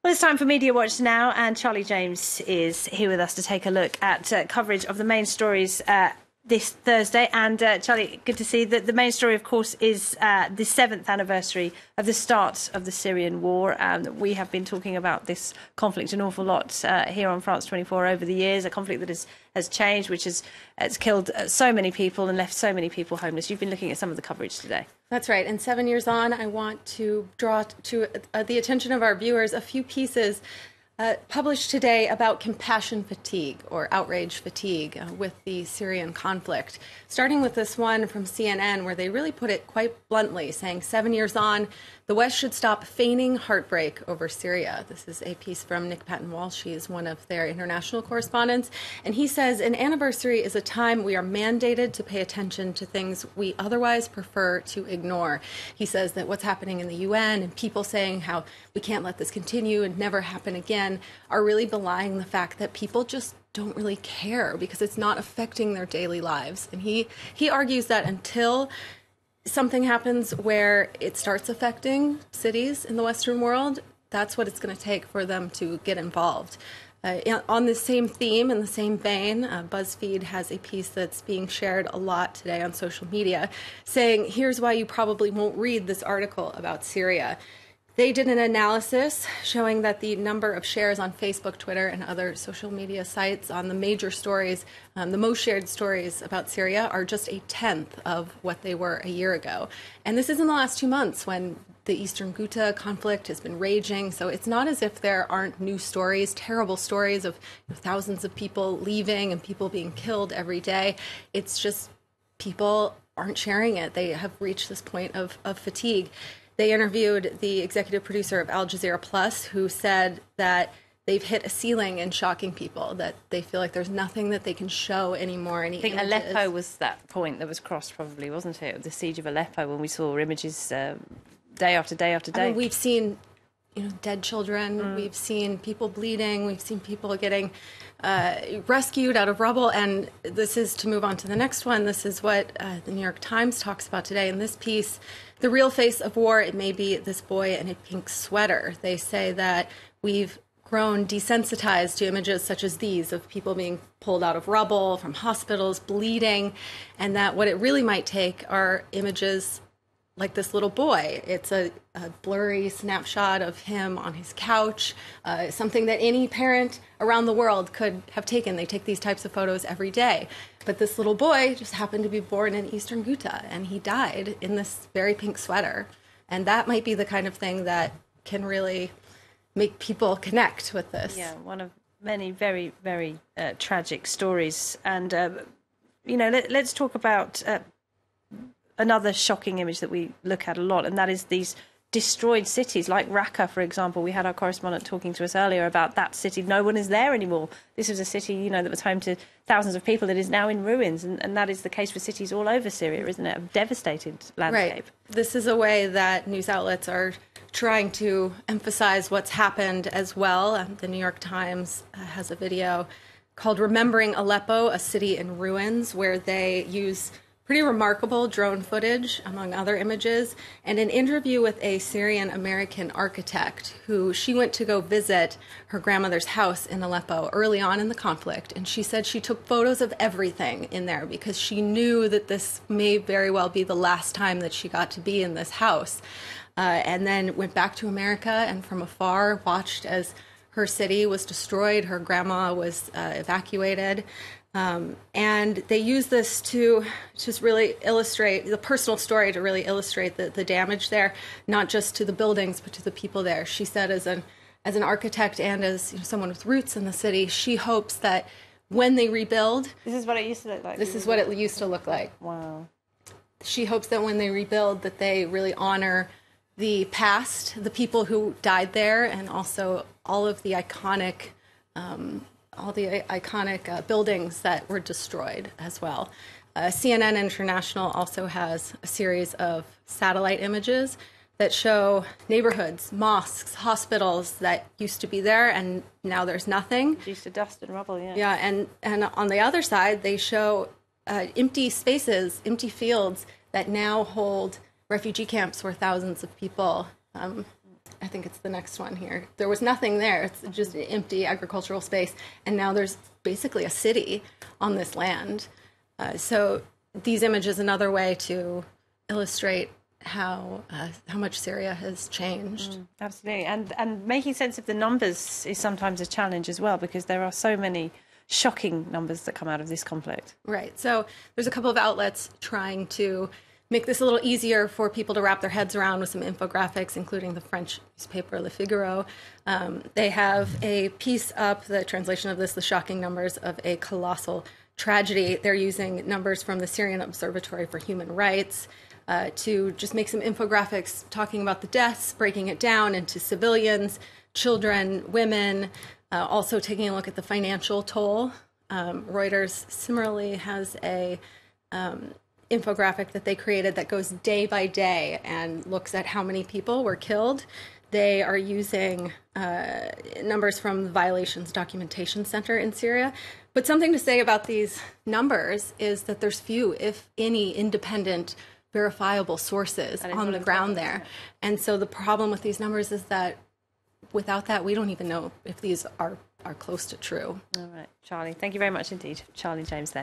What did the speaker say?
Well, it's time for Media Watch now, and Charlie James is here with us to take a look at coverage of the main stories this Thursday. And Charlie, good to see that the main story, of course, is the 7th anniversary of the start of the Syrian war. We have been talking about this conflict an awful lot here on France 24 over the years, a conflict that has changed, which has killed so many people and left so many people homeless. You've been looking at some of the coverage today. That's right. And 7 years on, I want to draw to the attention of our viewers a few pieces published today about compassion fatigue or outrage fatigue with the Syrian conflict. Starting with this one from CNN, where they really put it quite bluntly, saying 7 years on, the West should stop feigning heartbreak over Syria. This is a piece from Nick Patton-Walsh. He is one of their international correspondents. And he says, an anniversary is a time we are mandated to pay attention to things we otherwise prefer to ignore. He says that what's happening in the UN and people saying how we can't let this continue and never happen again are really belying the fact that people just don't really care because it's not affecting their daily lives. And he argues that until something happens where it starts affecting cities in the Western world, that's what it's going to take for them to get involved. On the same theme, in the same vein, BuzzFeed has a piece that's being shared a lot today on social media saying, here's why you probably won't read this article about Syria. They did an analysis showing that the number of shares on Facebook, Twitter, and other social media sites on the major stories, the most shared stories about Syria, are just a tenth of what they were a year ago. And this is in the last 2 months when the Eastern Ghouta conflict has been raging. So it's not as if there aren't new stories, terrible stories of thousands of people leaving and people being killed every day. It's just people aren't sharing it. They have reached this point of fatigue. They interviewed the executive producer of Al Jazeera Plus, who said that they've hit a ceiling in shocking people, that they feel like there's nothing that they can show anymore. I think Aleppo was that point that was crossed, probably, wasn't it? The siege of Aleppo, when we saw images day after day after day. I mean, we've seen dead children. We've seen people bleeding. We've seen people getting rescued out of rubble. And this is, to move on to the next one, this is what the New York Times talks about today in this piece. The real face of war, it may be this boy in a pink sweater. They say that we've grown desensitized to images such as these of people being pulled out of rubble, from hospitals, bleeding, and that what it really might take are images like this little boy. It's a blurry snapshot of him on his couch, something that any parent around the world could have taken. They take these types of photos every day. But this little boy just happened to be born in Eastern Ghouta, and he died in this very pink sweater. And that might be the kind of thing that can really make people connect with this. Yeah, one of many very, very tragic stories. And, let's talk about another shocking image that we look at a lot, and that is these destroyed cities like Raqqa, for example. We had our correspondent talking to us earlier about that city. No one is there anymore. This was a city, that was home to thousands of people that is now in ruins, and that is the case for cities all over Syria, isn't it? A devastated landscape. Right. This is a way that news outlets are trying to emphasize what's happened as well. The New York Times has a video called Remembering Aleppo, a City in Ruins, where they use pretty remarkable drone footage, among other images, and an interview with a Syrian-American architect who she went to go visit her grandmother's house in Aleppo early on in the conflict. And she said she took photos of everything in there because she knew that this may very well be the last time that she got to be in this house. And then went back to America and from afar watched as her city was destroyed, her grandma was evacuated. And they use this to just really illustrate the personal story, to really illustrate the damage there, not just to the buildings, but to the people there. She said as an architect and as someone with roots in the city, she hopes that when they rebuild... This is what it used to look like. This is what it used to look like. Wow. She hopes that when they rebuild, that they really honor the past, the people who died there, and also all of the iconic buildings that were destroyed as well. CNN International also has a series of satellite images that show neighborhoods, mosques, hospitals that used to be there, and now there's nothing. Used to dust and rubble, yeah. Yeah, and on the other side, they show empty spaces, empty fields that now hold refugee camps where thousands of people I think it's the next one here. There was nothing there. It's just an empty agricultural space. And now there's basically a city on this land. So these images, another way to illustrate how much Syria has changed. Absolutely. And making sense of the numbers is sometimes a challenge as well, because there are so many shocking numbers that come out of this conflict. Right. So there's a couple of outlets trying to make this a little easier for people to wrap their heads around with some infographics, including the French newspaper Le Figaro. They have a piece up, the translation of this, The Shocking Numbers of a Colossal Tragedy. They're using numbers from the Syrian Observatory for Human Rights to just make some infographics talking about the deaths, breaking it down into civilians, children, women, also taking a look at the financial toll. Reuters similarly has a infographic that they created that goes day by day and looks at how many people were killed. They are using numbers from the Violations Documentation Center in Syria. But something to say about these numbers is that there's few, if any, independent, verifiable sources on the ground there. And so the problem with these numbers is that without that, we don't even know if these are close to true. All right, Charlie. Thank you very much indeed. Charlie James there.